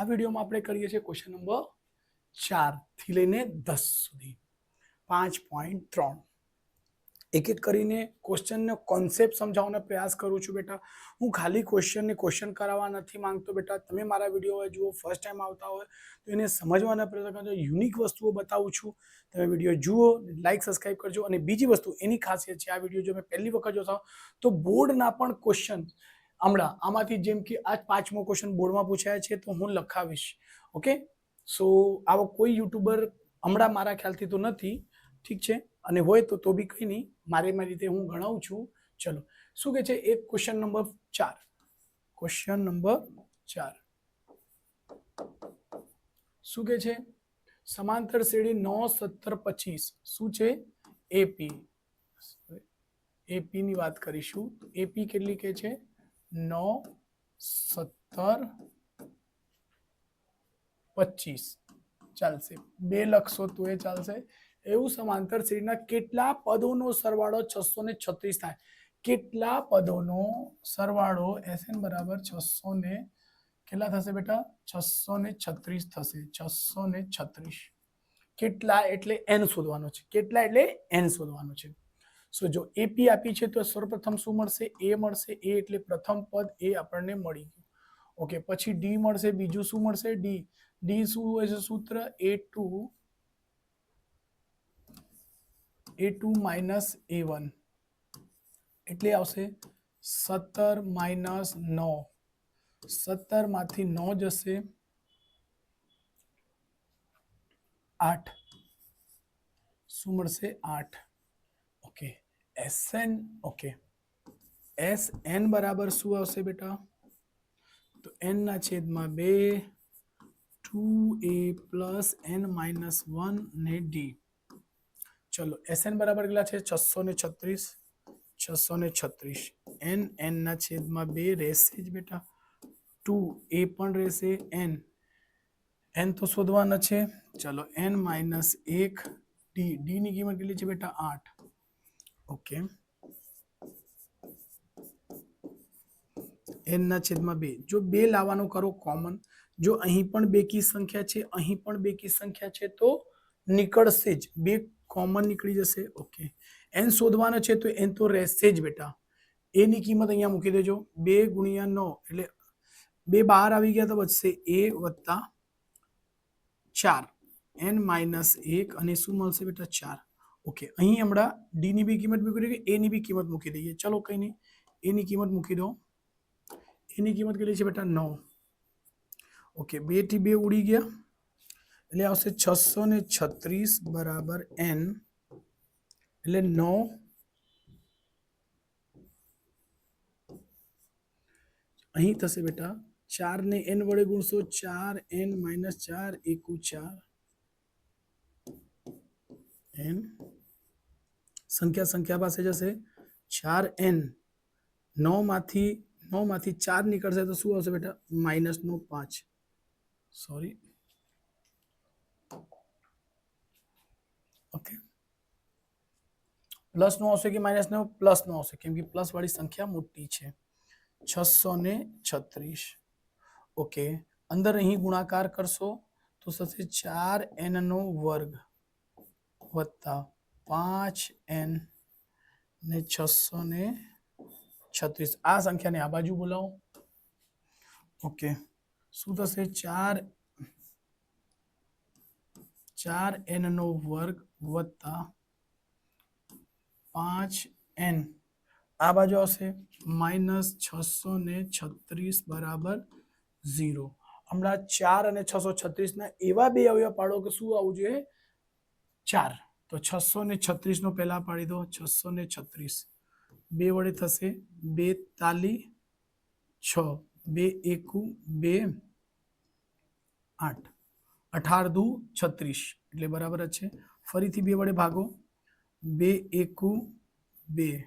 આ વિડીયોમાં આપણે કરીએ છીએ ક્વેશ્ચન નંબર 4 થી લઈને 10 સુધી 5.3 એક એક કરીને ક્વેશ્ચનનો કોન્સેપ્ટ સમજાવવાનો પ્રયાસ કરું છું બેટા. હું ખાલી ક્વેશ્ચન કરાવવા નથી માંગતો બેટા. તમે મારા વિડીયો જુઓ, ફર્સ્ટ ટાઈમ આવતા હોય તો એને સમજવાના પ્રયત્ન કરજો. યુનિક વસ્તુઓ બતાવું છું, તમે વિડીયો જુઓ, લાઈક સબસ્ક્રાઇબ કરજો. અને બીજી વસ્તુ એની ખાસિયત છે, આ વિડીયો જો મેં પહેલી વખત જોતા તો બોર્ડના પણ ક્વેશ્ચન હમણાં આમાંથી જેમ કે આ 5મો ક્વેશ્ચન બોર્ડમાં પૂછાયા છે તો હું લખાવીશ. ઓકે, સો આવો કોઈ યુટ્યુબર હમણાં મારા ખ્યાલથી તો નથી, ઠીક છે, અને હોય તો બી કંઈ નહીં, મારી રીતે હું ગણાવું છું. ચલો, શું કે છે એક ક્વેશ્ચન નંબર 4. ક્વેશ્ચન નંબર 4 શું કે છે? સમાંતર શ્રેણી 9, 17, 25 શું છે? એપી. એપી ની વાત કરીશું. એપી કેટલી કે છે? 9, 17, 25 ચાલશે. 2 લખશો તો એ ચાલશે. એવું સમાંતર શ્રેણીના કેટલા પદોનો સરવાળો 636 થાય? કેટલા પદોનો સરવાળો SN બરાબર 600 ને કેટલા થશે બેટા? 636 થશે. 636 કેટલા એટલે n શોધવાનો છે. કેટલા એટલે n શોધવાનો છે. સો જો એપી આપી છે તો સર્વપ્રથમ શું મળશે? એ મળશે. એ એટલે પ્રથમ પદ, એ આપણને મળી ગયું. ઓકે, પછી ડી મળશે. બીજું શું મળશે? ડી. ડી શું હોય છે સૂત્ર? A2 માઇનસ A1 એટલે આવશે 17 માઇનસ 9. 17 માંથી 9 જશે 8. શું મળશે? 8. Okay, SN. ઓકે, SN બરાબર શું આવશે બેટા? તો n ના છેદમાં 2 2a પ્લસ n માઇનસ 1 ને d. ચલો, SN બરાબર કેટલા છે? 636. 636 n ના છેદમાં 2 રહેશે જ બેટા. 2 એ પણ રહેશે. n તો શોધવાના છે. ચલો, n માઇનસ 1 d. d ની કિંમત કેટલી છે બેટા? 8. ઓકે, n ના છેદમાં 2. જો 2 લાવવાનું કરો કોમન, જો અહીં પણ બેકી સંખ્યા છે, અહીં પણ બેકી સંખ્યા છે તો નીકળશે જ. 2 કોમન નીકળી જશે. ઓકે, n શોધવાનો છે તો n તો રહેશે જ બેટા. a ની કિંમત અહીંયા મૂકી દેજો. 2 ગુણ્યા 9 એટલે 2 બહાર આવી ગયા તો બચશે a વત્તા 4. n માઇનસ 1 અને શું મળશે બેટા? 4. ઓકે, અહીં હમણાં d ની બી કિંમત મૂકી દઈએ, a ની બી કિંમત મૂકી દઈએ. ચલો, કંઈ નહીં, a ની કિંમત મૂકી દો. a ની કિંમત કેટલી છે બેટા? 9. ઓકે, 2 થી 2 ઉડી ગયા એટલે આવશે 636 બરાબર n એટલે 9. અહીં થશે બેટા 4 ને n વડે ગુણશો 4n માઇનસ 4 એકુ 4 n. સંખ્યા પાસે જશે 4n. 9 માંથી 4 નીકળશે તો શું આવશે બેટા? માઇનસ નો 5. સોરી, ઓકે, પ્લસ નો આવશે કે માઇનસ નો? પ્લસ નો આવશે, કેમ કે પ્લસ વાળી સંખ્યા મોટી છે. 636. ઓકે, અંદર અહીં ગુણાકાર કરશો તો થશે 4n નો વર્ગ વત્તા 5n ને 636. આ સંખ્યાને આ બાજુ બોલાવો. ઓકે, શું થશે? 4n નો વર્ગ વત્તા 5n આ બાજુ આવશે માઇનસ 636 બરાબર 0. હમણાં 4 અને 636 ના એવા બે અવયવ પાડો કે શું આવવું જોઈએ? 4. તો 636 નો પહેલા પાડી દો. 636 2 વડે થશે 42 6 2 એકુ 2 8 18 દુ 36 એટલે બરાબર જ છે. ફરીથી 2 વડે ભાગો. 2 એકુ 2.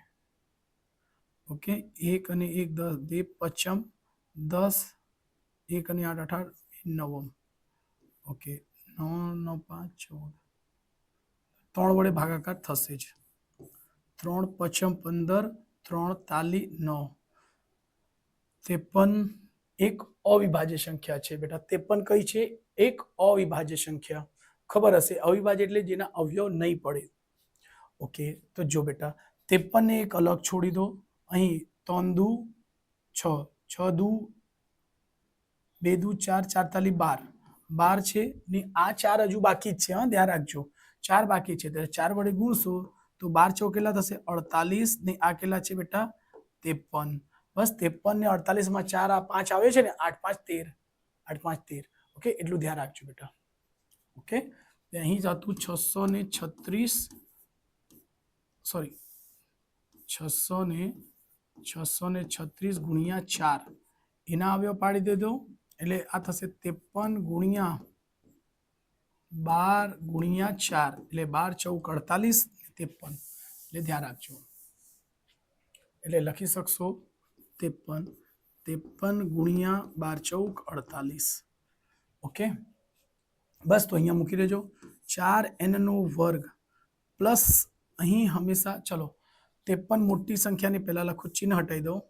ઓકે, 1 અને 1 10, 2 પચમ 10, 1 અને 8 18 9. ઓકે, 9 9 5 14. 3 વડે ભાગાકાર થશે જ. 3 પચમ 15, 3 તાલી 9, 53 એક અવિભાજ્ય સંખ્યા છે બેટા 53 કઈ છે એક અવિભાજ્ય સંખ્યા ખબર હશે અવિભાજ્ય એટલે જેના અવયવ નહીં પડે ઓકે તો જો બેટા 53 ને એક અલગ છોડી દો અહીં 3 દુ 6 6 દુ 2 દુ 4 4 તાલી 12 12 છે ને આ 4 હજુ બાકી જ છે હા ધ્યાન રાખજો 4 બાકી છે તો 4 વડે ગુણશો તો 12 ચોક કેટલા થશે 48 ને આ કેટલા છે બેટા 53 બસ 53 ને 48 માં 4 આ 5 આવે છે ને 8 5 13 8 5 13 ઓકે એટલું ધ્યાન રાખજો બેટા ઓકે અહીં જતું 636 સોરી 636 ગુણ્યા 4 એના અવયવ પાડી દેજો એટલે આ થશે 53 ગુણ્યા 12 ગુણ્યા 4 એટલે 12 ચોક 48 53 એટલે ધ્યાન રાખજો એટલે લખી શકશો 53 ગુણ્યા 12 ચોક 48 ઓકે બસ તો અહીંયા મૂકી દેજો 4n નો વર્ગ પ્લસ અહીં હંમેશા ચલો 53 મોટી સંખ્યાની પહેલા લખો ચિહ્ન હટાવી દો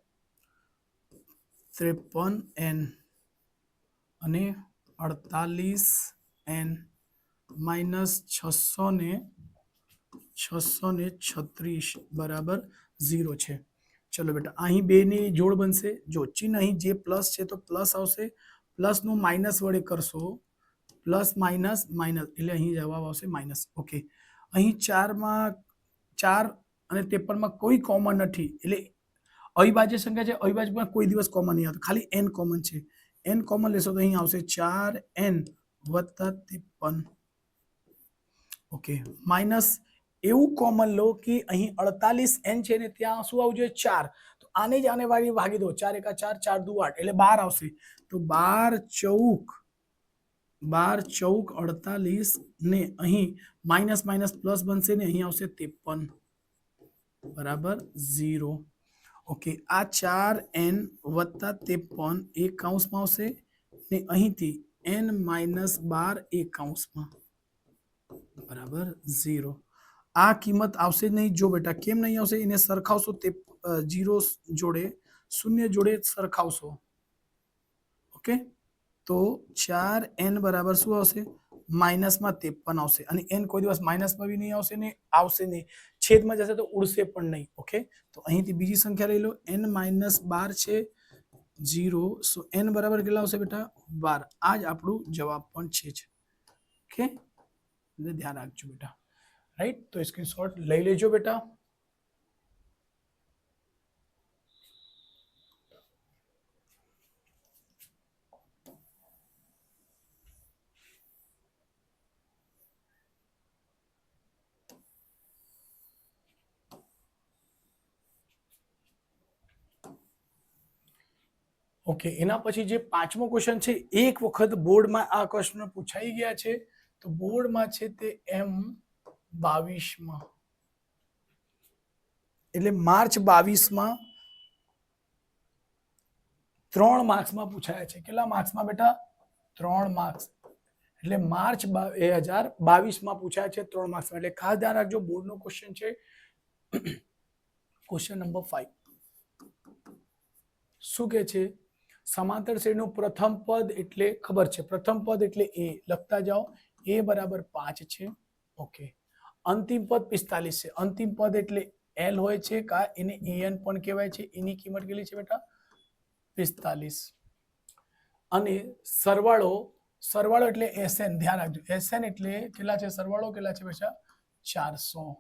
53n અને 48n માઇનસ 636 બરાબર 0 છે ચલો બેટા અહીં બેની જોડ બનશે જો ચિહ્ન અહીં જે પ્લસ છે તો પ્લસ આવશે પ્લસનું માઇનસ વડે કરશો પ્લસ માઇનસ માઇનસ એટલે અહીં જવાબ આવશે માઇનસ ઓકે અહીં 4 અને 53 માં કોઈ કોમન નથી એટલે અવિભાજ્ય સંખ્યા છે અવિભાજ્યમાં કોઈ દિવસ કોમન નહીં આવતો ખાલી n કોમન છે n કોમન લેશો તો અહીં આવશે 4n વત્તા 53 ઓકે માઇનસ એવું કોમન લો કે અહીં 48n છે ને ત્યાં શું આવવું જોઈએ 4 તો આને જ આને વાળી ભાગી દો 4 એકા 4 4 દુ 8 એટલે 12 આવશે તો 12 ચોક 48 ને અહીં માઇનસ માઇનસ પ્લસ બનશે ને અહીં આવશે 53 બરાબર 0 ઓકે આ 4n વત્તા 53 એક કૌંસમાં આવશે ને અહીંથી n માઇનસ 12 એક કૌંસમાં બરાબર 0 આ કિંમત આવશે નહીં જો બેટા કેમ નહીં આવશે એને સરખાવશો તે 0 જોડે 0 જોડે સરખાવશો ઓકે તો 4n બરાબર શું આવશે માઇનસમાં 53 આવશે અને n કોઈ દિવસ માઇનસમાં બી નહીં આવશે ને આવશે નહીં છેદમાં જશે તો ઉડશે પણ નહીં ઓકે તો અહીંથી બીજી સંખ્યા લઈ લો n માઇનસ 12 છે 0 સો n બરાબર કેટલા આવશે બેટા 12 આ જ આપણું જવાબ પણ છે જ ઓકે એટલે ધ્યાન રાખજો બેટા રાઈટ તો સ્ક્રીનશોટ લઈ લેજો બેટા ઓકે એના પછી જે પાંચમો ક્વેશ્ચન છે એક વખત બોર્ડમાં આ ક્વેશ્ચન પૂછાઈ ગયા છે તો બોર્ડમાં છે તે M22 એટલે માર્ચ 22 માં 3 માર્ક્સમાં પૂછાયા છે કેટલા માર્ક્સમાં બેટા 3 માર્ક્સ એટલે માર્ચ 2022 માં પૂછાયા છે 3 માર્ક્સમાં એટલે ખાસ ધ્યાન રાખજો બોર્ડનો ક્વેશ્ચન છે ક્વેશ્ચન નંબર 5 શું કહે છે સમાંતર શ્રેણીનું પ્રથમ પદ એટલે ખબર છે પ્રથમ પદ એટલે a લખતા જાઓ a બરાબર 5 છે ઓકે અંતિમ પદ 45 છે અંતિમ પદ એટલે l હોય છે કા એને an પણ કહેવાય છે એની કિંમત કેટલી છે બેટા 45 અને સરવાળો એટલે sn ધ્યાન રાખજો sn એટલે કેટલા છે સરવાળો કેટલા છે બેટા 400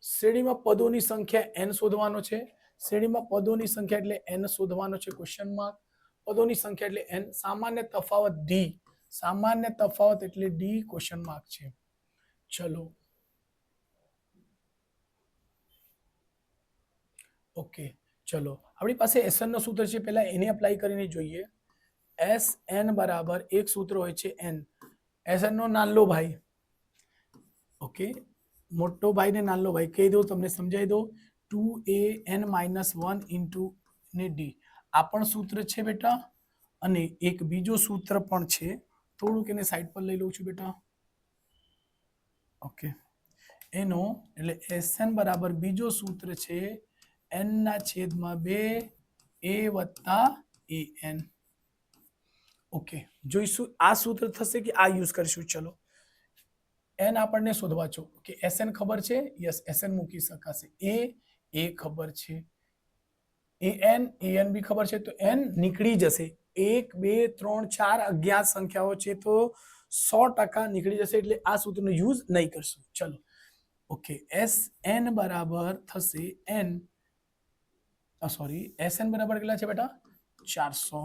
શ્રેણીમાં પદોની સંખ્યા n શોધવાનો છે શ્રેણીમાં પદોની સંખ્યા એટલે n શોધવાનો છે ક્વેશ્ચન માર્ક પદોની સંખ્યા એટલે n સામાન્ય તફાવત એટલે d ક્વેશ્ચન માર્ક છે ચલો ઓકે ચલો આપણી પાસે sn નો સૂત્ર છે પહેલા એને એપ્લાય કરીને જોઈએ sn બરાબર એક સૂત્ર હોય છે n sn નો નાનો ભાઈ ઓકે મોટો ભાઈ ને નાનો ભાઈ કહી દો તમને સમજાઈ દો 2an - 1 into ને d આ પણ સૂત્ર છે બેટા અને એક બીજો સૂત્ર પણ છે થોડુંક એને સાઈડ પર લઈ લઉં છું બેટા ઓકે એનો એટલે sn બરાબર બીજો સૂત્ર છે n ના છેદમાં 2 a વત્તા એ એન. ઓકે, જોઈશું આ સૂત્ર થશે કે આ યુઝ કરીશું. ચલો, એન આપણને શોધવા છો કે એસએન ખબર છે. યસ, એસએન મૂકી શકાશે. એ ખબર છે, એન બી ખબર છે, તો એન નીકળી જશે. 1 2 3 4 અજ્ઞાત સંખ્યાઓ છે, તો 100% નીકળી જશે. એટલે આ સૂત્રનો યુઝ નહીં કરશું. ચલો, ઓકે, એસ એન બરાબર થશે એન, સોરી, એસ એન બરાબર કેટલા છે બેટા? 400.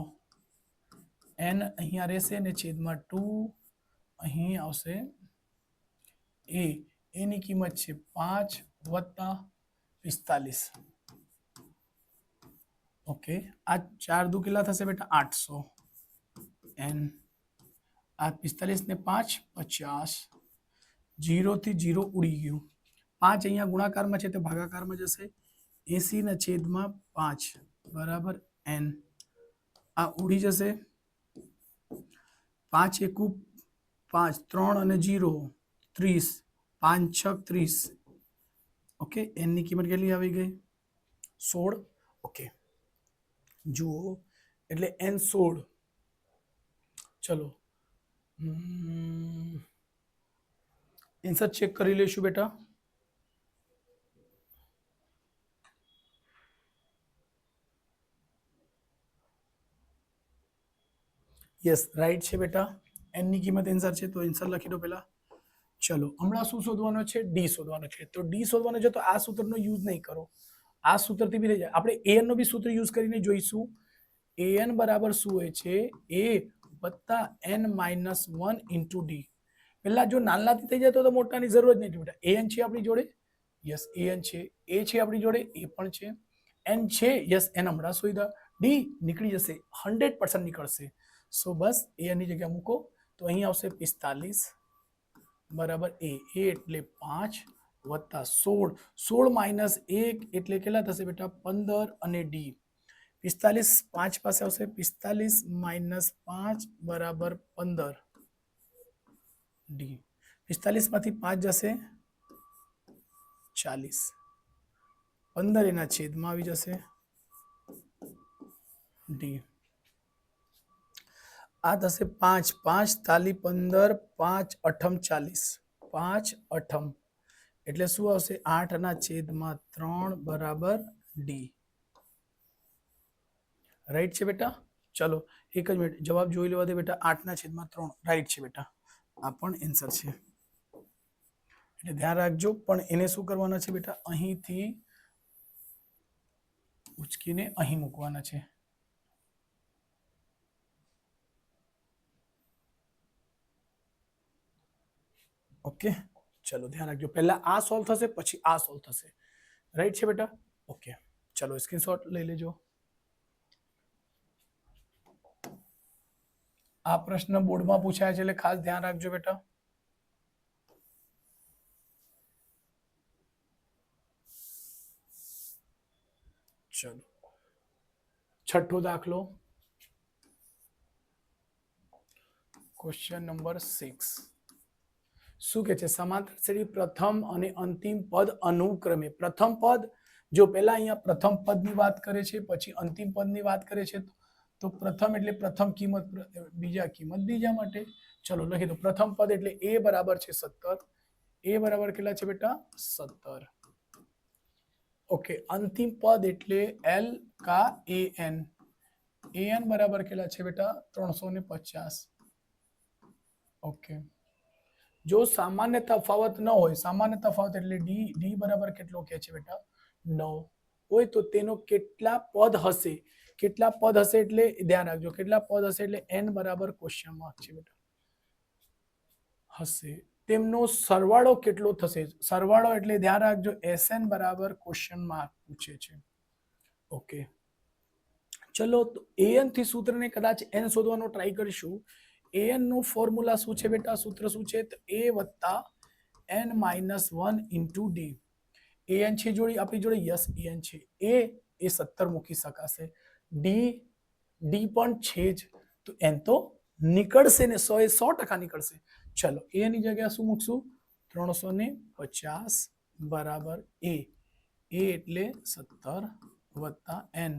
એન અહીંયા રહેશે ને છેદમાં 2 અહીં આવશે. એની કિંમત છે 5 વત્તા 45. ઓકે, આ 4 દુ કેટલા થશે બેટા? 800. એન આ 45 ને 5 50. 0 થી 0 ઉડી ગયું. 5 અહીંયા ગુણાકારમાં છે તો ભાગાકારમાં જશે. 80 ના છેદમાં 5 બરાબર એન. આ ઉડી જશે. 5 એકુ 5, 3 અને 0 30, 5 6 30. ઓકે, એનની કિંમત કેટલી આવી ગઈ? 16. ઓકે, જુઓ, એટલે એન 16. ચલો, આન્સર ચેક કરી લઈશું બેટા. યસ, રાઈટ છે બેટા. એન ની કિંમત આન્સર છે, તો આન્સર લખી દો પહેલા. ચલો, હમણાં શું શોધવાનો છે? ડી શોધવાનો છે. તો ડી શોધવાનો છે, તો આ સૂત્રનો યુઝ નહીં કરો. આ સૂત્રથી બી થઈ જાય. આપણે એન નો બી સૂત્ર યુઝ કરીને જોઈશું. એન બરાબર શું હોય છે? એ વત્તા એન માઇનસ 1 ઇન્ટુ ડી. પેલા જો નાનાથી થઈ જાય તો મોટાની જરૂર જ નહીં બેટા. એન છે આપણી જોડે. યસ, એન છે. એ છે આપણી જોડે. એ પણ છે. એન છે. યસ, એન હમણાં શોધ્યા. ડી નીકળી જશે, 100% નીકળશે. સો બસ એ ની જગ્યા મૂકો, તો અહીં આવશે 45 બરાબર એ એટલે 5 વત્તા 16. 16 માઇનસ 1 એટલે કેટલા થશે બેટા? 15. અને ડી 45 5 પાસે આવશે. 45 માઇનસ 5 બરાબર 15. ડી 45 માંથી 5 જશે 40. 15 એના છેદમાં આવી જશે. ડી આ થશે 5 5 તાલી 15 5 અઠમ 40. 5 અઠમ એટલે શું આવશે? 8 ના છેદમાં 3 બરાબર ડી. રાઈટ છે બેટા. ચલો, એક જ મિનિટ, જવાબ જોઈ લેવા દે બેટા. 8 ના છેદમાં 3 રાઈટ છે બેટા. આ પણ આન્સર છે, એટલે ધ્યાન રાખજો. પણ એને શું કરવાના છે બેટા? અહીંથી ઉચકીને અહીં મૂકવાના છે. ઓકે, ચલો ધ્યાન રાખજો. પહેલા આ સોલ્વ થશે, પછી આ સોલ્વ થશે. રાઈટ છે બેટા. ઓકે, ચલો સ્ક્રીનશોટ લઈ લેજો. આ પ્રશ્ન બોર્ડમાં પૂછાય છે, એટલે ખાસ ધ્યાન રાખજો બેટા. ચલો, છઠ્ઠો દાખલો, ક્વેશ્ચન નંબર 6. શું કે છે? સમાંતર શ્રેણી પ્રથમ અને અંતિમ પદ અનુક્રમે. પ્રથમ પદ, જો પહેલા અહીંયા પ્રથમ પદની વાત કરે છે, પછી અંતિમ પદની વાત કરે છે, તો પ્રથમ એટલે પ્રથમ કિંમત, બીજા કિંમત બીજા માટે. ચલો લખી દો. પ્રથમ પદ એટલે એ બરાબર છે 17. એ બરાબર કેટલા છે બેટા? 17. ઓકે, અંતિમ પદ એટલે એલ કા એ એન. એન બરાબર કેટલા છે બેટા? 350. ઓકે, જો સામાન્ય તફાવત ન હોય, સામાન્ય તફાવત એટલે ડી બરાબર કેટલો કે છે બેટા? 9 હોય, તો તેનો કેટલા પદ હશે? કેટલા પદ હશે એટલે ધ્યાન રાખજો. કેટલા પદ હશે એટલે એન બરાબર ક્વેશ્ચન માર્ક છે બેટા. હશે, તેમનો સરવાળો કેટલો થશે? સરવાળો એટલે ધ્યાન રાખજો, એસએન બરાબર ક્વેશ્ચન માર્ક પૂછે છે. ઓકે, ચલો, તો એન થી સૂત્રને કદાચ એન શોધવાનો ટ્રાય કરીશું. એન નું ફોર્મ્યુલા શું છે બેટા? સૂત્ર શું છે? તો એ વત્તા n minus 1 into d. N છે જોડી આપણી જોડે. યસ, એન છે. એ 17 મૂકી શકાશે. ડી પણ છે જ, તો એન તો નીકળશે ને, 100% નીકળશે. ચલો, એ ની જગ્યા શું મૂકશું? 350 બરાબર એ એટલે 17 વત્તા એન.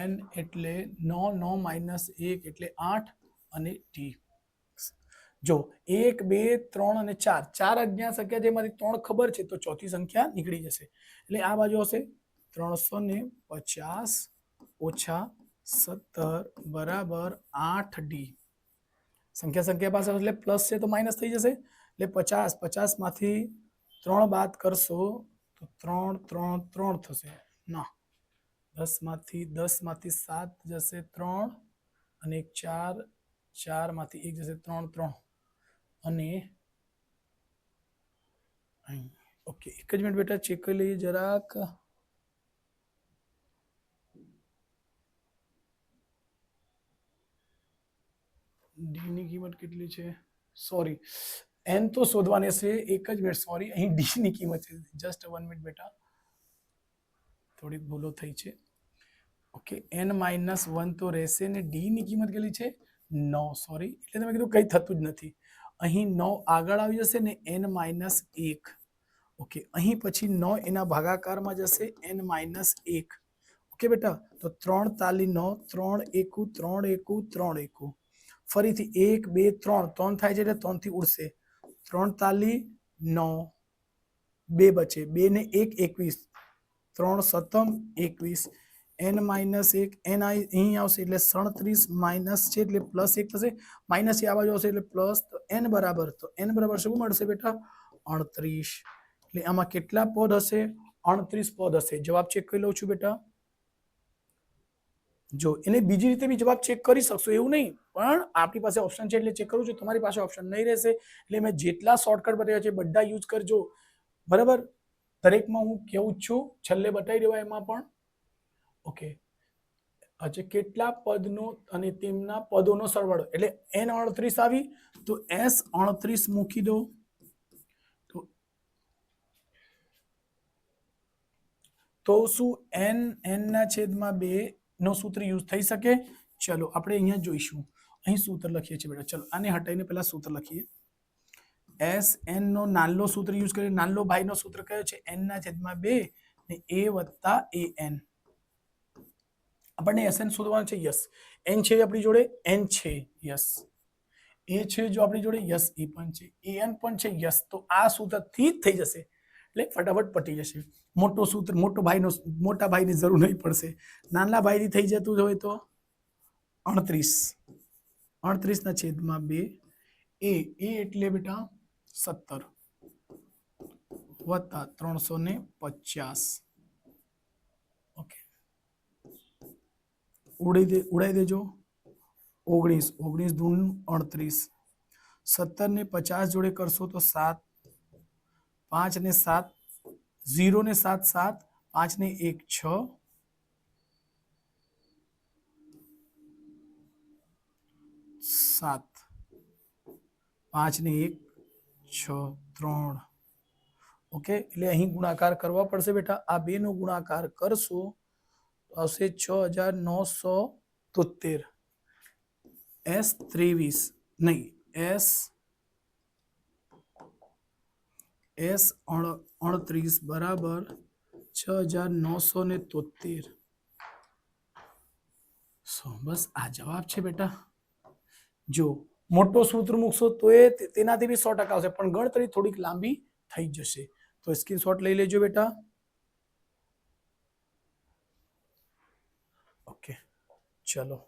n એટલે 9 9 માઇનસ 1 એટલે 8 અને t જો 1 2 3 અને 4 ચાર અજ્ઞાત સંખ્યા જેમાંથી 3 ખબર છે તો ચોથી સંખ્યા નીકળી જશે એટલે આ બાજુ હશે 350 ઓછા 17 બરાબર 8d સંખ્યા સંખ્યા પાસે એટલે પ્લસ છે તો માઇનસ થઈ જશે એટલે 50 50 માંથી 3 બાદ કરશો તો 3 3 3 થશે ના 10 માંથી 7 જશે 3 અને 4 4 માંથી 1 જશે 3 3 અને ઓકે એક જ મિનિટ બેટા ચેક કરી લઈએ જરાક ડી ની કિંમત કેટલી છે સોરી n તો શોધવાની છે એક જ મિનિટ સોરી અહીં ડી ની કિંમત છે જસ્ટ 1 મિનિટ બેટા થોડીક ભૂલો થઈ છે ઓકે n - 1 તો રહેશે ને ડી ની કિંમત કેટલી છે 9 સોરી એટલે તમે કીધું કંઈ થતું જ નથી અહીં 9 આગળ આવી જશે ને n - 1 ઓકે અહીં પછી 9 એના ભાગાકારમાં જશે n - 1 ઓકે બેટા તો 3 તાલી 9 3 એકુ 3 એકુ 3 એકુ ફરીથી 1 2 3 3 થાય છે એટલે 3 થી ઉડશે 3 તાલી 9 2 બચે 2 ને 1 21 3 સતમ 21 n - 1 n અહીં આવશે એટલે 37 માઇનસ છે એટલે પ્લસ 1 થશે માઇનસ આ બાજુ આવશે એટલે પ્લસ તો n બરાબર શું મળશે બેટા 38 એટલે આમાં કેટલા પદ હશે 38 પદ હશે જવાબ ચેક કરી લઉં છું બેટા જો એને બીજી રીતે બી જવાબ ચેક કરી શકશો એવું નહીં પણ આપણી પાસે ઓપ્શન છે એટલે ચેક કરું છું તમારી પાસે ઓપ્શન નહીં રહેશે એટલે મેં જેટલા શોર્ટકટ બતાવ્યા છે બધા યુઝ કરજો બરાબર દરેકમાં હું કેવું જ છું છેલ્લે બતાવી દેવા એમાં પણ ઓકે આજે કેટલા પદનો અને તેમના પદોનો સરવાળો એટલે n 38 આવી તો s 38 મૂકી દો તો શું n ના છેદમાં 2 નો સૂત્ર યુઝ થઈ શકે ચલો આપણે અહીંયા જોઈશું અહીં સૂત્ર લખીએ છીએ બેટા ચલો આને હટાઈને પહેલા સૂત્ર લખીએ s n નો નાનો સૂત્ર યુઝ કરીએ નાનો ભાઈનો સૂત્ર કયો છે n ના છેદમાં 2 ને a વત્તા an આપણને sn શોધવાનું છે યસ n છે આપણી જોડે n છે યસ a છે જો આપણી જોડે યસ એ પણ છે an પણ છે યસ તો આ સૂત્રથી જ થઈ જશે એટલે ફટાફટ પટી જશે મોટો સૂત્ર મોટા ભાઈની જરૂર નહીં પડશે નાના ભાઈની થઈ જતું હોય તો 38 ના છેદમાં 2 એ એટલે બેટા 17 વત્તા 350 ઓકે ઉડાઈ દેજો 19 દૂન 38 17 ને 50 જોડે કરશો તો 7 5 ને 7 0 ને 7 7 5 ને 1 6 7 5 ને 1 6 3 ઓકે એટલે અહીં ગુણાકાર કરવા પડશે બેટા આ બે નો ગુણાકાર કરશો તો આવશે 6973 s 23 નહીં s 38 બરાબર 6973 બસ આ જવાબ છે બેટા જો મોટો સૂત્ર મૂકશો તો એ તેનાથી બી 100% આવશે પણ ગણતરી થોડીક લાંબી થઈ જશે તો સ્ક્રીનશોટ લઈ લેજો બેટા ઓકે ચલો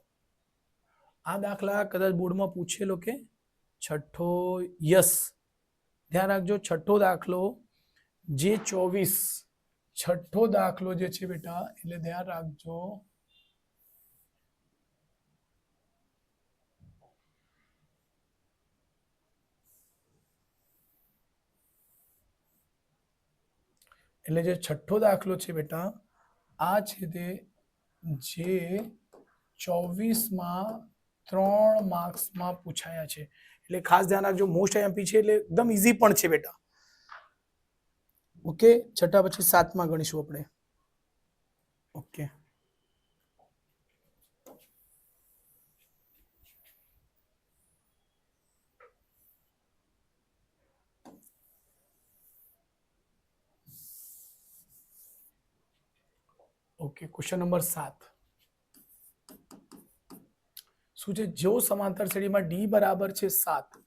આ દાખલા કદાચ બોર્ડમાં પૂછેલો કે છઠ્ઠો યસ ધ્યાન રાખજો છઠ્ઠો દાખલો જે 24 છઠ્ઠો દાખલો જે છે બેટા એટલે ધ્યાન રાખજો એટલે જે છઠ્ઠો દાખલો છે બેટા આ છે તે જે 24 માં 3 માર્ક્સમાં પૂછાયા છે એટલે ખાસ ધ્યાન રાખજો મોસ્ટ આઈએમપી છે એટલે એકદમ ઈઝી પણ છે બેટા ઓકે છઠ્ઠા પછી 7માં ગણીશું આપણે ઓકે ઓકે ક્વેશ્ચન નંબર 7 શું છે? જો સમાંતર શ્રેણીમાં ડી બરાબર છે 7,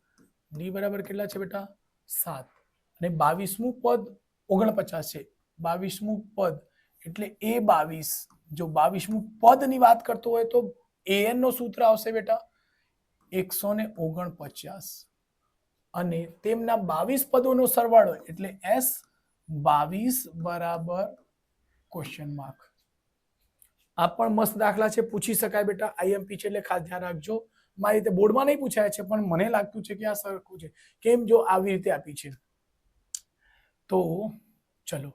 ડી બરાબર કેટલા છે બેટા? 7, અને 22મું પદ 49 છે. 22મું પદ એટલે A22. જો 22મું પદની વાત કરતો હોય તો an નો સૂત્ર આવશે બેટા 149, અને તેમના 22 પદોનો સરવાળો એટલે S22 બરાબર ક્વેશ્ચન માર્ક. આ પણ મસ્ત દાખલા છે, પૂછી શકાય બેટા, આઈએમપી છે એટલે ખાસ ધ્યાન રાખજો. મારી રીતે બોર્ડમાં નહીં પૂછાય છે, પણ મને લાગતું છે કે આ સરખું છે. કેમ? જો આવી રીતે આપી છે તો ચલો,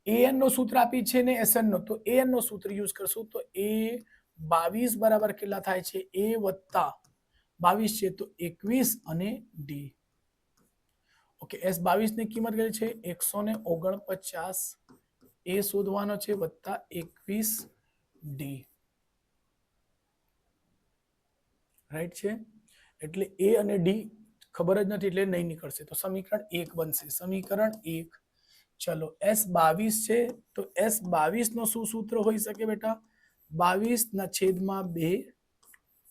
an નો સૂત્ર આપી છે ને SN નો, તો an નો સૂત્ર યુઝ કરશું તો A22 બરાબર કેટલા થાય છે? A વત્તા 22 છે તો 21 અને D. ઓકે, S22 ની કિંમત કેટલી છે? 149. A શોધવાનો છે વત્તા 21 D. રાઈટ છે? એટલે A અને D ખબર જ નથી એટલે નહીં નીકળશે, તો સમીકરણ 1 બનશે. સમીકરણ 1. ચલો, S22 છે તો S22 નો શું સૂત્ર હોઈ શકે બેટા? 22/2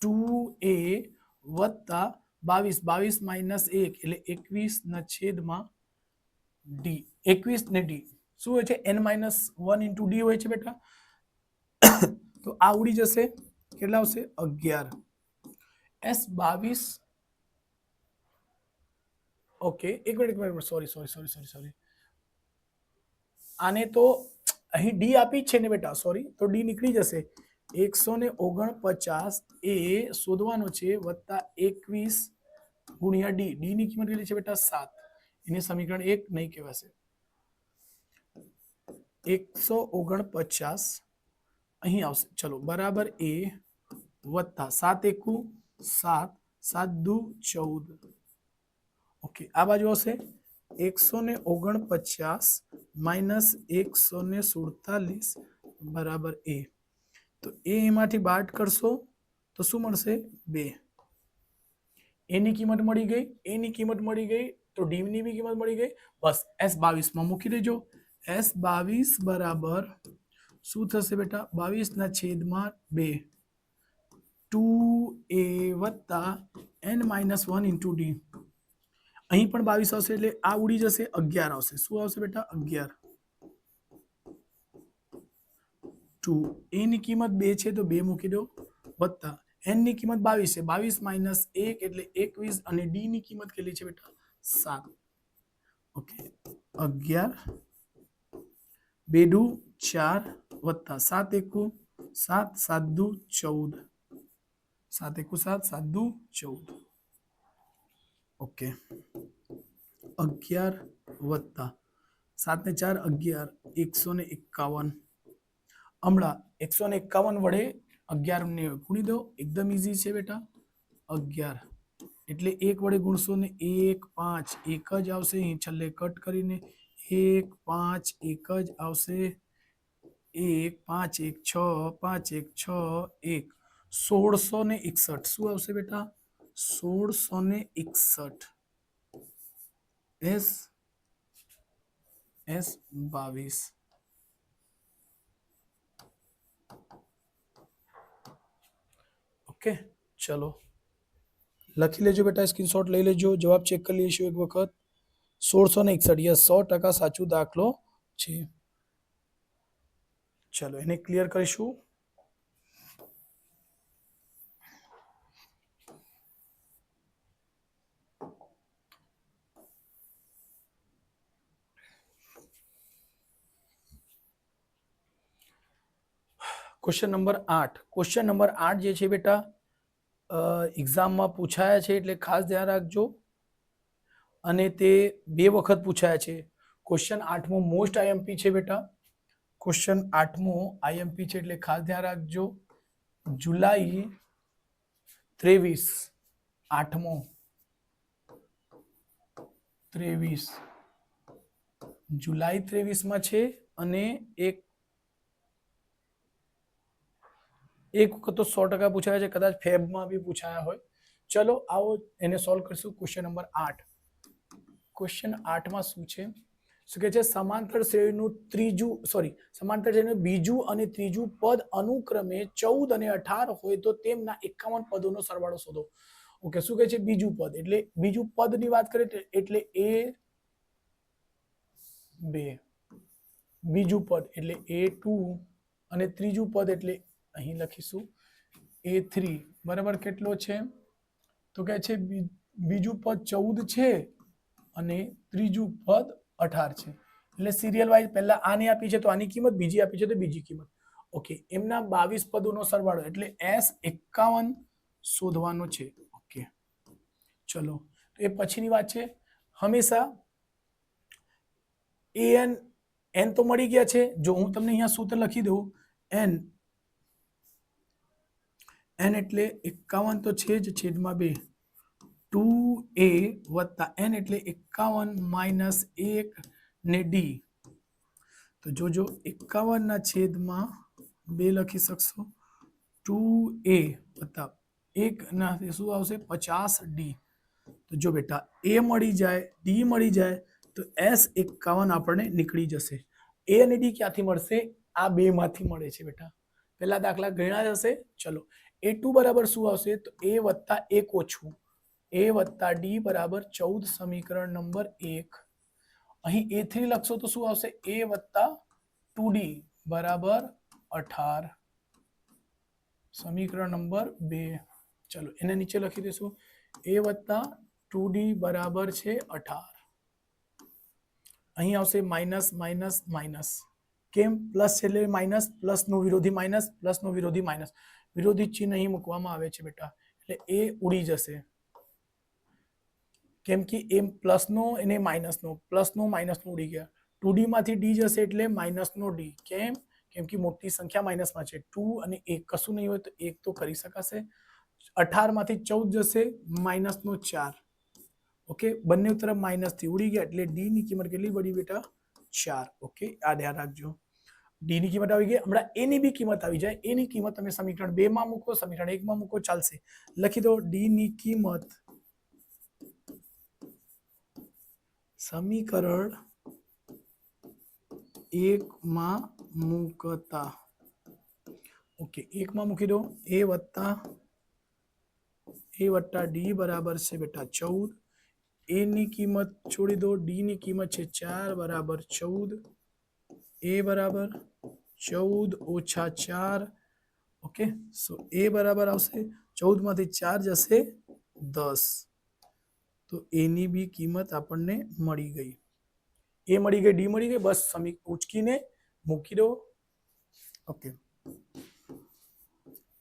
2A વત્તા 22 માઇનસ 1 એટલે 21/D. 21 ને D શું હોય છે? N-1 into D હોય છે બેટા. તો આ ઉડી જશે, કેટલા આવશે? 11. S22. ઓકે, એક મિનિટ, સોરી. આને તો અહીં ડી આપી જ છે ને બેટા, સોરી, તો ડી નીકળી જશે. 149 એ શોધવાનો છે વત્તા 21 ગુણ્યા ડી. ડી ની કિંમત કેટલી છે બેટા? 7. એને સમીકરણ 1 નહીં કહેવાશે. 149 અહીં આવશે. ચલો, બરાબર A વત્તા 7 એકુ 7, 7 દુ 14. ઓકે, આ બાજુ આવશે 149 માઇનસ 147 બરાબર A. તો A એમાંથી બાદ કરશો તો શું મળશે? 2. A ની કિંમત મળી ગઈ, A ની કિંમત મળી ગઈ, તો D ની બી કિંમત મળી ગઈ. બસ S22 માં મૂકી દેજો. S22 બરાબર શું થશે બેટા? 22/2 2A વત્તા N-1 into D. અહીં પણ 22 આવશે એટલે આ ઉડી જશે, 11 આવશે. શું આવશે બેટા? 11. 2. A ની કિંમત 2 છે તો 2 મૂકી દો, વત્તા N ની કિંમત 22 છે, 22 માઇનસ 1 એટલે 21, અને D ની કિંમત કેટલી છે બેટા? 7. ઓકે, 11 2 દુ 4 વત્તા 7 એકુ 7, 7 દુ 14, 7 એકુ 7, 7 દુ 14. ઓકે, 11 વત્તા 7 ને 4 11, 151. હમણાં 151 વડે 11 ને ગુણી દો, એકદમ ઈઝી છે બેટા. 11 એટલે 1 વડે ગુણશો ને 1 5 એક જ આવશે. અહીં છેલ્લે કટ કરીને 1 5 એક જ આવશે. 1 5 1 6 5 1 6 1 1661. શું આવશે બેટા? 1661. S22. ઓકે, ચલો લખી લેજો બેટા, સ્ક્રીનશોટ લઈ લેજો, જવાબ ચેક કરી લઈશું એક વખત. 1661. યસ, 100% સાચું દાખલો છે. ચલો એને ક્લિયર કરીશું. Question number 8. ક્વેશ્ચન નંબર 8 જે છે બેટા એક્ઝામમાં પૂછાયા છે એટલે ખાસ ધ્યાન રાખજો, અને તે 2 વખત પૂછાયા છે. ક્વેશ્ચન 8મો મોસ્ટ આઈએમપી છે બેટા. ક્વેશ્ચન 8મો આઈએમપી છે એટલે ખાસ ધ્યાન રાખજો. જુલાઈ 23, 8મો 23 જુલાઈ 23 છે, અને એક વખત તો 100% પૂછાયા છે, કદાચ ફેબમાં બી પૂછાયા હોય. ચલો આવો એને સોલ્વ કરશું. Question number 8. ક્વેશ્ચન 8માં શું છે? શું કહે છે સમાંતર શ્રેણીનું ત્રીજું સમાંતર શ્રેણીનું બીજું અને ત્રીજું પદ અનુક્રમે 14 અને 18 હોય તો તેમના 51 પદોનો સરવાળો શોધો. ઓકે, શું કહે છે બીજું પદ એટલે બીજું પદની વાત કરીએ એટલે A2, બીજું પદ એટલે A2 અને ત્રીજું પદ એટલે અહીં લખીશું A3 બરાબર. કેટલો છે તો કહે છે બીજું પદ 14 છે અને ત્રીજું પદ 18 છે. એટલે સિરિયલ વાઇઝ પહેલા આની આપી છે તો આની કિંમત, બીજી આપી છે તો બીજી કિંમત. ઓકે, એમના 22 પદોનો સરવાળો એટલે S51 શોધવાનો છે. ઓકે, ચલો તો એ પછીની વાત છે. હંમેશા n તો મળી ગયા છે. જો હું તમને અહીંયા સૂત્ર લખી દઉં, n એટલે 51 તો છે જ, છેદમાં 2 2a વત્તા n એટલે 51 માઇનસ 1 ને d. તો જોજો 51 ના છેદમાં 2 લખી શકશો, 2a વત્તા 1 ના શું આવશે 50d. તો જો બેટા a મળી જાય, d મળી જાય તો S51 આપણને નીકળી જશે. a અને d ક્યાંથી મળશે? આ બે માંથી મળે છે બેટા. પહેલા દાખલા ગણ્યા હશે. ચલો A2 બરાબર શું આવશે તો a વત્તા 1 ઓછું a વત્તા d બરાબર 14, સમીકરણ નંબર 1. અહીં A3 લખશો તો શું આવશે a વત્તા 2d બરાબર 18, સમીકરણ નંબર 2. ચલો એને નીચે લખી દઈશું a વત્તા 2d બરાબર છે 18. અહીં આવશે માઇનસ માઇનસ માઇનસ. કેમ? પ્લસ છે એટલે માઇનસ, પ્લસ નો વિરોધી માઇનસ, પ્લસ નો વિરોધી માઇનસ. વિરોધી ચિહ્ન અહીં મૂકવામાં આવે છે બેટા એટલે એ ઉડી જશે. કેમ કે એમ પ્લસ નો અને માઇનસ નો, પ્લસ નો માઇનસ નો ઉડી ગયા. 2d માંથી d જશે એટલે માઇનસ નો d. કેમ? કેમ કે મોટી સંખ્યા માઇનસમાં છે. 2 અને 1 કશું નહીં હોય તો 1 તો કરી શકાશે. 18 માંથી 14 જશે માઇનસ નો 4. ઓકે, બંને તરફ માઇનસ થી ઉડી ગયા એટલે d ની કિંમત કેટલી પડી બેટા 4. ઓકે, આ ધ્યાન રાખજો. d ની કિંમત આવી ગઈ. હમણાં a ની બી કિંમત આવી જાય. a ની કિંમત તમે સમીકરણ 2 માં મૂકો, સમીકરણ 1 માં મૂકો, ચાલશે. લખી દો d ની કિંમત સમીકરણ 1 માં મૂકતા. ઓકે, 1 માં મૂકી દો a વત્તા d બરાબર છે બેટા 14. a ની કિંમત છોડી દો, d ની કિંમત છે 4 બરાબર 14. a બરાબર 14 ઓછા 4. ઓકે, સો a બરાબર આવશે 14 માંથી 4 જશે 10. તો a ની બી કિંમત આપણને મળી ગઈ. a મળી ગઈ, d મળી ગઈ, બસ ઉચકીને મૂકી દો. ઓકે,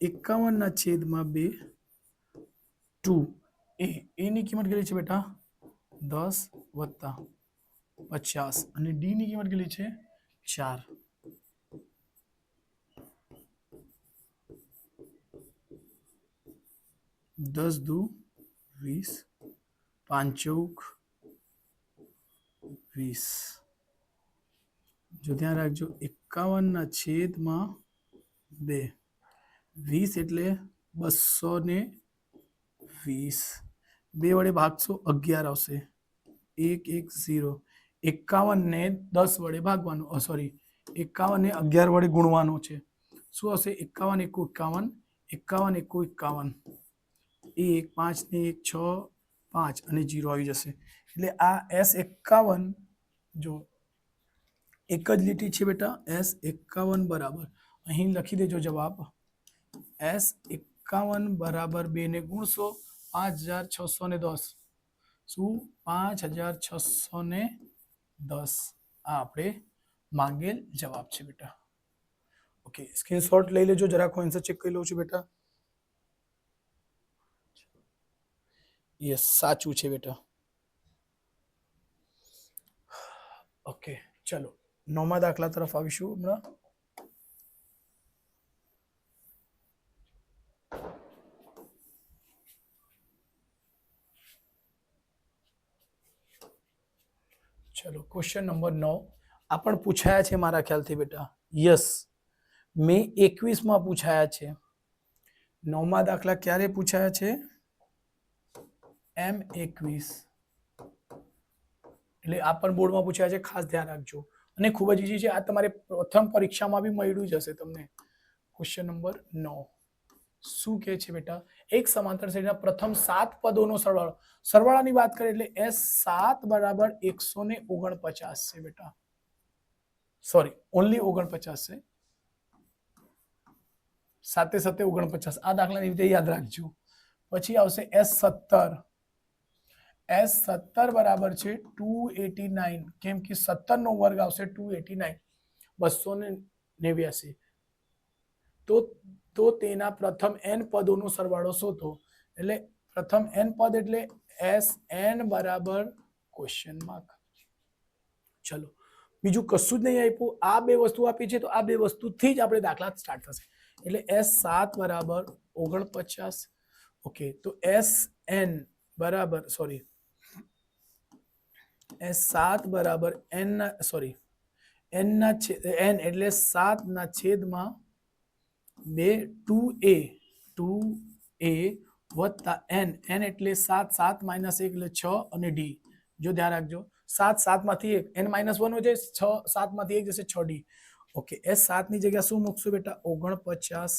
51 ના છેદમાં 2 2a ની કિંમત કેટલી છે બેટા 10 વત્તા 50 અને d ની કિંમત કેટલી છે 4. દસ દુ 20, 5 ચોક 20. જો ધ્યાન રાખજો 51 ના છેદમાં 2, 20 એટલે 220. 2 વડે ભાગશો 11 આવશે. 1 1 0. 51 ને 10 વડે ભાગવાનું, સોરી 51 ને 11 વડે ગુણવાનો છે. શું હશે 51 1 51, 51 1 51. 1 5 ને 1 6 5 અને 0 આવી જશે. એટલે આ S51 જો એક જ લીટી છે બેટા S51 બરાબર. અહીં લખી દેજો જવાબ. S51 બરાબર 2 ને ગુણશો 5610. શું 5610. આ આપણે માંગેલ જવાબ છે બેટા. ઓકે, સ્ક્રીનશોટ લઈ લેજો, જરાક આન્સર ચેક કરી લઉં છું બેટા. યસ, સાચું છે બેટા. ઓકે, ચલો 9મા દાખલા તરફ આવીશું હમણાં. ચલો ક્વેશ્ચન નંબર 9 આ પણ પૂછાયા છે મારા ખ્યાલથી બેટા. યસ, મે 21 માં પૂછાયા છે. 9મા દાખલા ક્યારે પૂછાયા છે? M21. એટલે આ પણ બોર્ડમાં પૂછ્યા છે, ખાસ ધ્યાન રાખજો અને ખૂબ જ ઈઝી છે આ, તમારે પ્રથમ પરીક્ષામાં બી મળ્યું જ હશે તમને. ક્વેશ્ચન નંબર 9 શું કહે છે બેટા, એક સમાંતર શ્રેણીના પ્રથમ 7 પદોનો સરવાળો, સરવાળાની વાત કરીએ એટલે S7 બરાબર 149 છે બેટા, સોરી ઓનલી 49 છે, 7 7 49, આ દાખલાની રીતે યાદ રાખજો. પછી આવશે S17, S17 બરાબર છે 289, કેમ કે 17 નો વર્ગ આવશે 289, 289. તો તેના પ્રથમ n પદોનો સરવાળો શોધો. એટલે પ્રથમ n પદ એટલે Sn બરાબર ક્વેશ્ચન માર્ક. ચલો બીજું કશું જ નહીં આપ્યું, આ બે વસ્તુ આપી છે તો આ બે વસ્તુથી જ આપણે દાખલા સ્ટાર્ટ થશે. એટલે S7 બરાબર 49. ઓકે, તો Sn બરાબર સોરી S7 બરાબર n સોરી n ના n એટલે 7 ના છેદમાં 2 2a વત્તા n એટલે 7 7 માઇનસ 1 એટલે 6 અને d. જો ધ્યાન રાખજો 7 7 માંથી 1 n -1 હોય છે, 6 7 માંથી 1 જશે 6d. ઓકે, S7 ની જગ્યા શું મૂકશું બેટા, 49.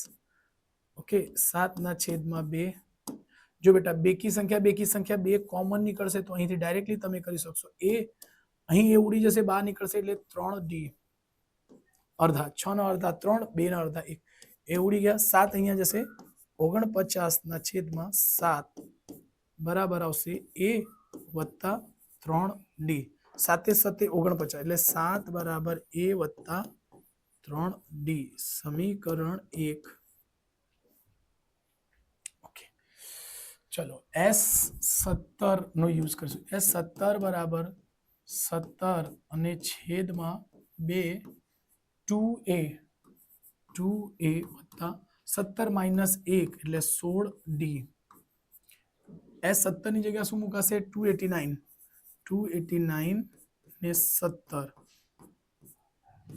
ઓકે, 7 ના છેદમાં 2. જો બેટા બેકી સંખ્યા 2 કોમન નીકળશે તો અહીંથી ડાયરેક્ટલી તમે કરી શકશો, એ અહીં એ ઉડી જશે, બહાર નીકળશે એટલે 3d અડધા, 6 ના અડધા 3, 2 ના અડધા 1, એ ઉડી ગયા. 7 અહીંયા જશે, 49 ના છેદમાં 7 બરાબર આવશે a વત્તા 3d. 7 7 49 એટલે 7 બરાબર a વત્તા 3d, સમીકરણ 1. ઓકે, ચલો S17 નો યુઝ કરશું. S17 બરાબર 17 અને છેદમાં 2 2a વત્તા 17 માઇનસ 1 એટલે 16d. S17 ની જગ્યા શું મુકાશે, 289 ને 17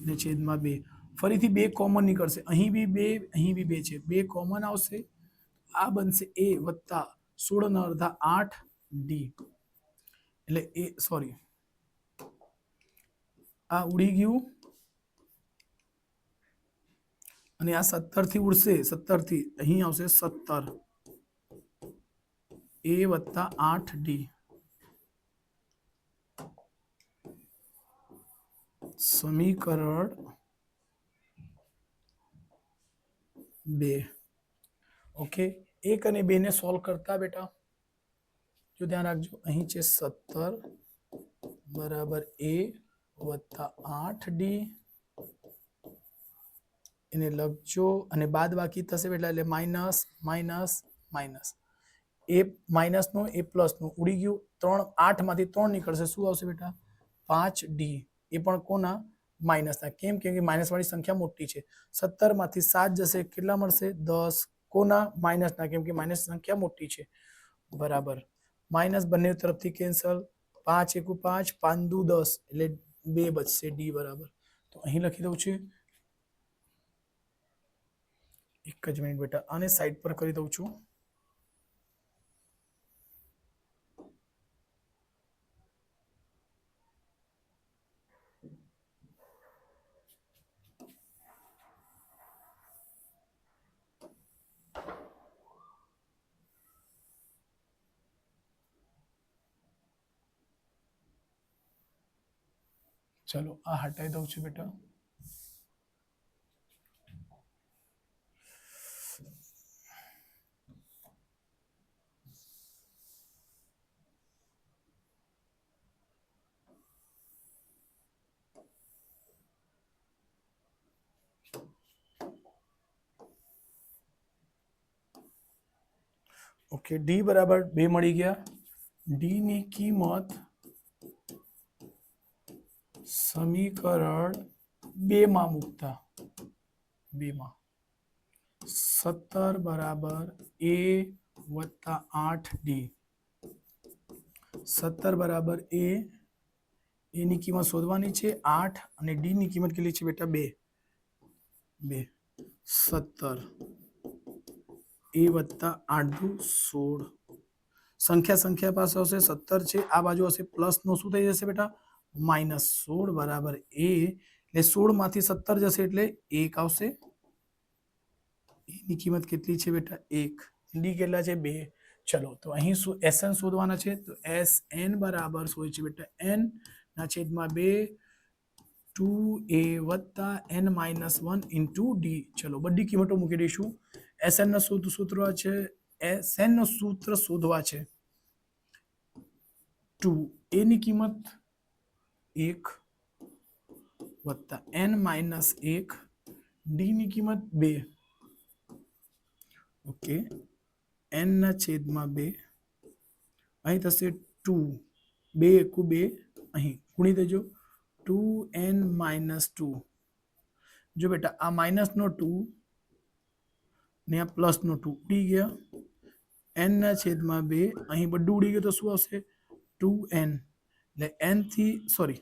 ને છેદમાં 2. ફરીથી 2 કોમન નીકળશે, અહીં બી 2 અહીં બી 2 છે, 2 કોમન આવશે, આ બનશે a વત્તા 16 ના અડધા 8d. એટલે એ સોરી આ ઉડી ગયું અને આ 17 થી ઉડશે, 17 થી અહીં આવશે 17 a વત્તા 8d. સમીકરણ 2. ઓકે, 1 અને 2 ને સોલ્વ કરતા બેટા જો ધ્યાન રાખજો, અહીં છે 17 બરાબર a વત્તા 8d, એને લખજો અને બાદ બાકી થશે બેટા, એટલે માઇનસ માઇનસ માઇનસ, એ માઇનસ નો એ પ્લસ નો ઉડી ગયું, 3 8 માંથી 3 નીકળશે, શું આવશે બેટા 5d. એ પણ કોના, માઇનસના, કેમ કે માઇનસ વાળી સંખ્યા મોટી છે. 17 માંથી 7 જશે, કેટલા મળશે 10, કોના માઇનસના, કેમ કે માઇનસ સંખ્યા મોટી છે, બરાબર. માઇનસ બંને તરફથી કેન્સલ, 5 1 5 5 2 10 એટલે 2 બચશે d બરાબર. તો અહીં લખી દઉં છું, એક જ મિનિટ બેટા, આને સાઈડ પર કરી દઉં છું. ચલો આ હટાઈ દઉં છું બેટા. ઓકે, ડી બરાબર 2 મળી ગયા. ડી ની કિંમત સમીકરણ 2 માં મૂકતા, 2 માં 17 બરાબર a વત્તા 8d. 17 બરાબર a, ની કિંમત શોધવાની છે 8 અને d ની કિંમત કેટલી છે બેટા 2. 17 a વત્તા 8 16. સંખ્યા પાસે હશે 17 છે, આ બાજુ હશે પ્લસ નો શું થઈ જશે બેટા -16 બરાબર એ એટલે 16 માંથી 17 જશે એટલે 1 આવશે. એ ની કિંમત કેટલી છે બેટા 1. ડી કેટલા છે 2. ચલો તો અહીં શું SN શોધવાના છે તો SN બરાબર શું છે બેટા n ના છેદમાં 2 2a વત્તા n માઇનસ 1 ઇન્ટુ ડી. ચલો બધી કિંમતો મૂકી દઈશું. SN નો સૂત્ર છે SN નો સૂત્ર શોધવા છે 2 a ની કિંમત 1 વત્તા n માઇનસ 1 ડી ની કિંમત 2. ઓકે n ના છેદમાં 2 અહીં થશે 2 2 એકુ 2 અહીં ગુણી દેજો 2n માઇનસ 2. જો બેટા આ માઇનસ નો 2 ને આ પ્લસ નો 2 ઉડી ગયા. n ના છેદમાં 2 અહીં બધું ઉડી ગયું તો શું આવશે 2n એટલે n થી સોરી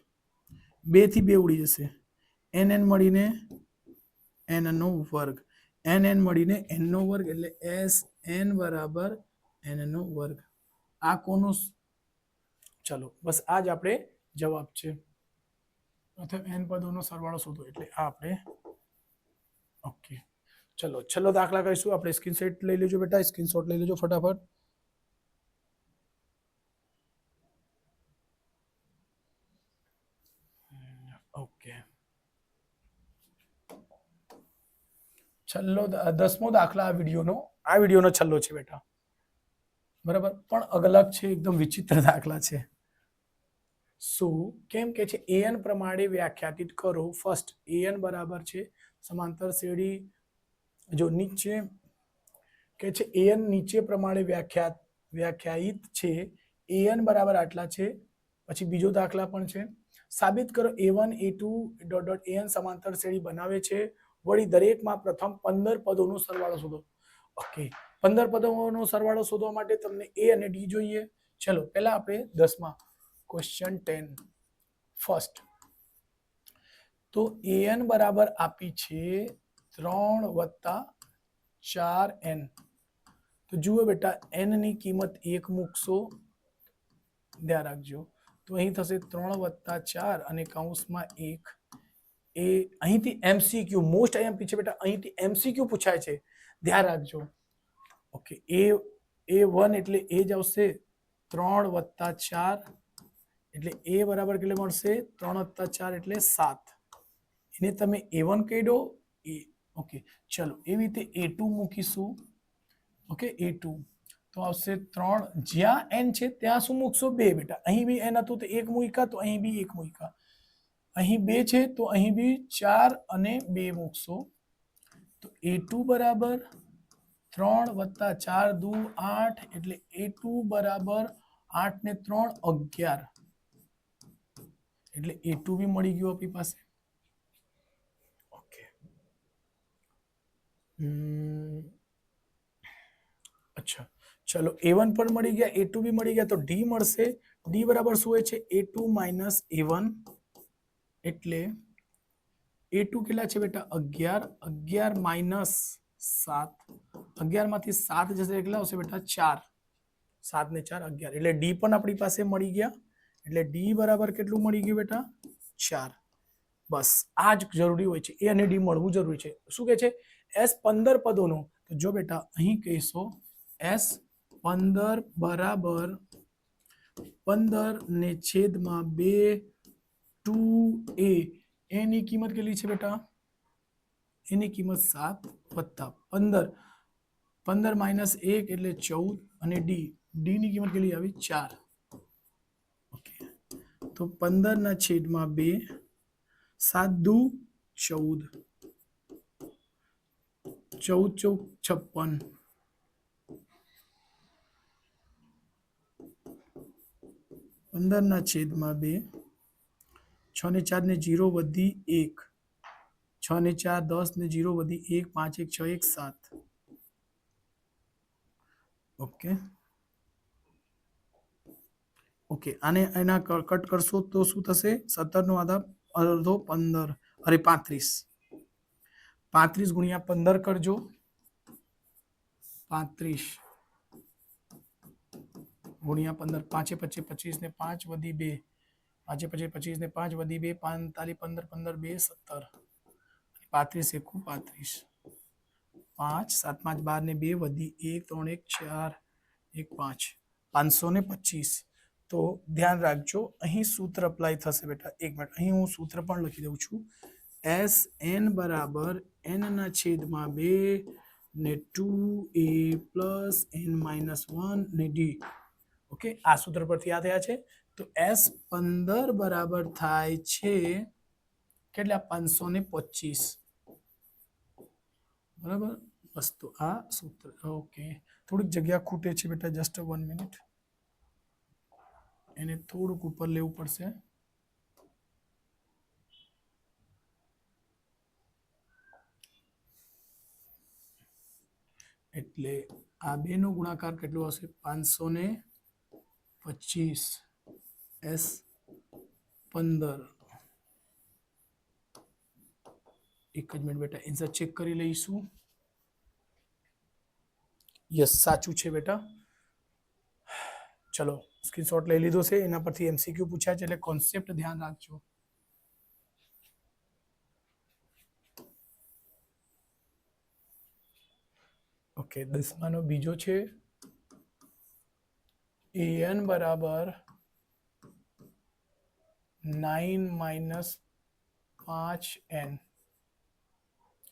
2 થી 2 ઉડી જશે. n મળીને n નો વર્ગ n મળીને n નો વર્ગ એટલે SN બરાબર n નો વર્ગ. આ કોનું ચલો બસ આ જ આપણે જવાબ છે. પ્રથમ n પદોનો સરવાળો શોધો એટલે આ આપણે ઓકે. ચલો છેલ્લો દાખલા કરીશું આપણે. સ્ક્રીનશોટ લઈ લેજો બેટા, સ્ક્રીનશોટ લઈ લેજો ફટાફટ. ઓકે છેલ્લો 10મો દાખલા આ વિડીયોનો છેલ્લો છે બેટા બરાબર. પણ અલગ છે, એકદમ વિચિત્ર દાખલા છે. શું કેમ કે છે an પ્રમાણે વ્યાખ્યાયિત કરો. ફર્સ્ટ an બરાબર છે સમાંતર શ્રેણી. જો નીચે કે છે an નીચે પ્રમાણે વ્યાખ્યાયિત છે. an બરાબર આટલા છે. પછી બીજો દાખલા પણ છે. સાબિત કરો a1 a2 dot dot an સમાંતર શ્રેણી બનાવે છે. વળી દરેકમાં પ્રથમ 15 પદોનો સરવાળો શોધો. ઓકે 15 પદોનો સરવાળો શોધવા માટે તમને a અને d જોઈએ. ચલો પહેલા આપણે 10માં ક્વેશ્ચન 10 ફર્સ્ટ. તો an બરાબર આપી છે 3 વત્તા 4n. તો જુઓ બેટા n ની કિંમત 1 મૂકશો, ધ્યાન રાખજો. તો અહીં થશે 3 વત્તા 4 અને કૌંસમાં 1. એ અહીંથી MCQ મોસ્ટ આઈએમપી છે બેટા, અહીંથી MCQ પૂછાય છે, ધ્યાન રાખજો. ઓકે A1 એટલે એ જ આવશે 3 વત્તા 4 એટલે a બરાબર કેટલે મળશે 3 વત્તા 4 એટલે 7. એને તમે A1 કહી દો. ઓકે ચલો એવી રીતે A2 મૂકીશું. ઓકે A2 તો આવશે 3. જ્યાં n છે ત્યાં શું મૂકશો 2 બેટા. અહીં બી n હતું તો 1 મૂક્યા, તો અહીં બી 1 મૂક્યા. અહીં 2 છે તો અહીં બી 4 અને 2 મૂકશો. તો A2 બરાબર 3 વત્તા 4 દુ 8 એટલે A2 બરાબર 8 ને 3 11 એટલે A2 બી મળી ગયું આપણી પાસે. ઓકે અચ્છા ચલો A1 પણ મળી ગયા, A2 બી મળી ગયા, તો D મળશે. D બરાબર શું હોય છે A2 માઇનસ A1 એટલે A2 કેટલા છે બેટા 11. 11 માઇનસ 7, 11 માંથી 7 જશે કેટલા આવશે બેટા 4. 7 ને 4 11 એટલે D પણ આપણી પાસે મળી ગયા. એટલે D બરાબર કેટલું મળી ગયું બેટા 4. બસ આ જ જરૂરી હોય છે, A અને D મળવું જરૂરી છે. શું કહે છે S 15 પદોનો. તો જો બેટા અહીં કહીશો S 15 બરાબર 15 ને છેદમાં 2 2a. એની કિંમત કેટલી છે બેટા? એની કિંમત 7 વત્તા 15 15 માઇનસ 1 એટલે 14 અને d ની કિંમત કેટલી આવી 4. ઓકે તો 15 ના છેદમાં 2 7 દુ 14 14 ચોક 56 15 ના છેદમાં 2 6 ને 4 ને 0 વધી 1 6 ને 4 10 ને 0 વધી 1 5 1 6 1 7. ઓકે ઓકે આને એના કટ કરશો તો શું થશે 17 નો અડધો 15 અરે 35 ગુણ્યા 15 કરજો 35 ગુણ્યા 15 5 25 25 ને 5 વધી 2 5 25 25 ને 5 વધી 2 45 15 15 2 17 35 એકુ 35 5 7 5 12 ને 2 વધી 1 3 1 4 1 5 525 તો ધ્યાન રાખજો અહીં સૂત્ર અપ્લાય થશે બેટા એક મિનિટ અહીં હું સૂત્ર પણ લખી દઉં છું એસ એન બરાબર એન ના છેદમાં 2 ને 2a પ્લસ n માઇનસ 1 ને d ઓકે આ સૂત્ર પરથી આ થયા છે તો એસ 15 બરાબર થાય છે કેટલા 525 બરાબર બસ તો આ સૂત્ર ઓકે થોડીક જગ્યા ખૂટે છે બેટા જસ્ટ 1 મિનિટ એને થોડુંક ઉપર લેવું પડશે એટલે આ બેનો ગુણાકાર કેટલો હશે 525 એસ 15 એક જ મિનિટ બેટા આન્સર ચેક કરી લઈશું યસ સાચું છે બેટા ચલો સ્ક્રીનશોટ લઈ લીધો છે એના પરથી એમસીક્યુ પૂછ્યા છે એટલે કોન્સેપ્ટ ધ્યાન રાખજો ઓકે 10માનો બીજો છે an બરાબર 9 માઇનસ 5n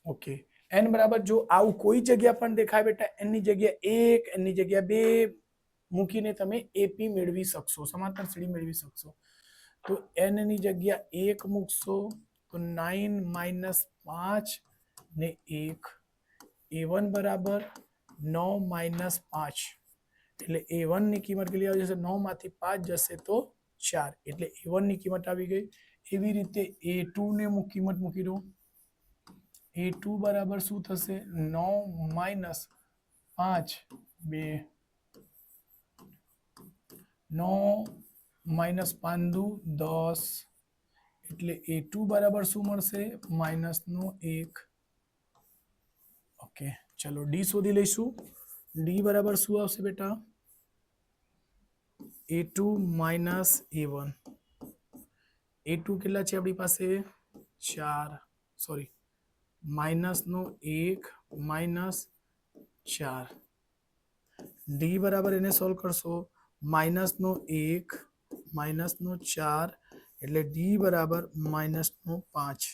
ઓકે n બરાબર જો આવું કોઈ જગ્યા પણ દેખાય બેટા n ની જગ્યા 1 n ની જગ્યા 2 મૂકીને તમે એપી મેળવી શકશો સમાંતર શ્રેણી મેળવી શકશો તો n ની જગ્યા 1 મૂકશો તો 9 માઇનસ 5 ને 1 a1 બરાબર 9 માઇનસ 5 એટલે a1 ની કિંમત કેટલી આવી જશે 9 માંથી 5 જશે તો 4 એટલે a1 ની કિંમત આવી ગઈ એવી રીતે a2 ને કિંમત મૂકી દો a2 બરાબર શું થશે 9 માઇનસ 5 2 9 માઇનસ 5 દુ 10 એટલે a2 બરાબર શું મળશે માઇનસ નો 1 ઓકે ચલો ડી શોધી લઈશું ડી બરાબર શું આવશે બેટા a2 માઇનસ a1 a2 કેટલા છે આપણી પાસે 4 સોરી માઇનસ નો 1 માઇનસ 4 ડી બરાબર એને સોલ્વ કરશો માઇનસ નો 1 માઇનસ નો 4 એટલે ડી બરાબર માઇનસ નો 5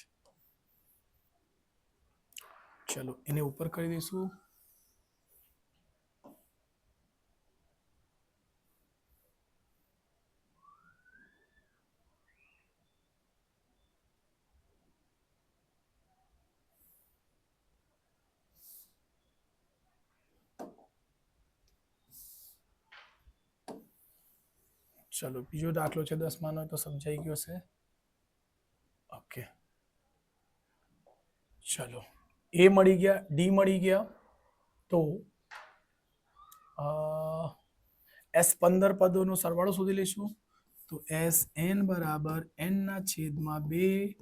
ચલો એને ઉપર કરી દઈશું ચલો બીજો દાખલો છે 10માનો તો સમજાઈ ગયો છે ઓકે ચલો એ મળી ગયા ડી મળી ગયા તો એસ 15 પદોનો સરવાળો શોધી લઈશું તો એસ એન બરાબર એન ના છેદમાં 2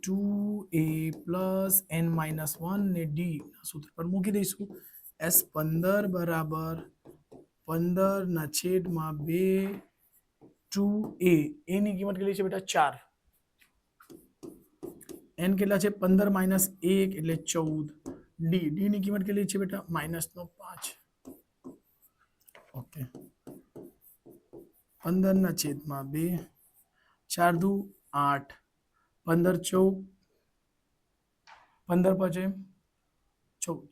2a પ્લસ n માઇનસ 1 ને ડી સૂત્ર પર મૂકી દઈશું એસ 15 બરાબર 15 ના છેદમાં 2 2a ની કિંમત કેટલી છે બેટા 4 n કેટલા છે 15 માઇનસ 1 એટલે 14 ડી ની કિંમત કેટલી છે બેટા માઇનસ નો 5 ઓકે 15 ના છેદમાં 2 4 દુ 8 15 14 15 પછી 14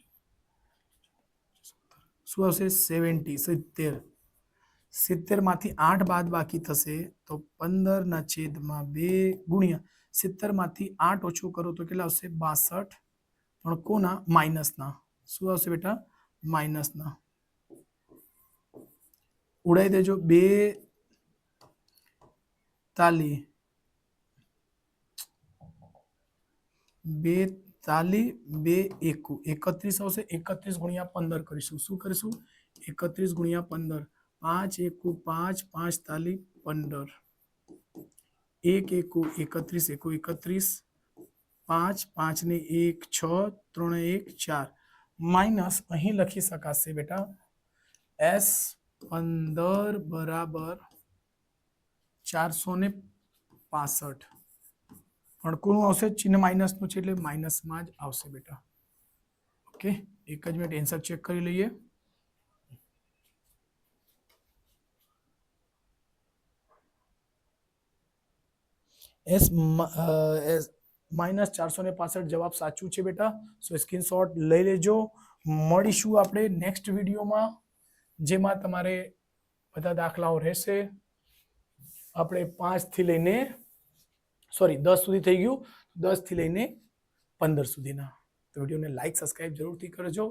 શું આવશે 70 70 માંથી 8 બાદ બાકી થશે તો 15 ના છેદમાં 2 ગુણ્યા 70 માંથી 8 ઓછું કરો તો કેટલા આવશે 62 પણ કોના માઇનસના શું આવશે બેટા માઇનસના ઉડાઈ દેજો 2 તાલી 2 તાલી 2 એકુ 31 આવશે 31 ગુણ્યા 15 કરીશું શું કરીશું 31 ગુણ્યા 15 5 એકુ 5 5 તાલી 15 1 એકુ 31 એકુ 31 5 5 ને 1 6 3 1 4 માઇનસ અહીં લખી શકાશે બેટા એસ 15 બરાબર 450 65 પણ કોનું આવશે ચિહ્ન માઇનસનું છે એટલે માઇનસમાં જ આવશે બેટા ઓકે એક જ મિનિટ આન્સર ચેક કરી લઈએ એસ -465 જવાબ સાચું છે બેટા સો સ્ક્રીનશોટ લઈ લેજો મળીશું આપણે નેક્સ્ટ વિડીયોમાં જેમાં તમારે બધા દાખલાઓ રહેશે આપણે 5 થી લઈને સોરી 10 સુધી થઈ ગયું 10 થી લઈને 15 સુધીના તો વિડીયોને લાઈક સબસ્ક્રાઇબ જરૂરથી કરજો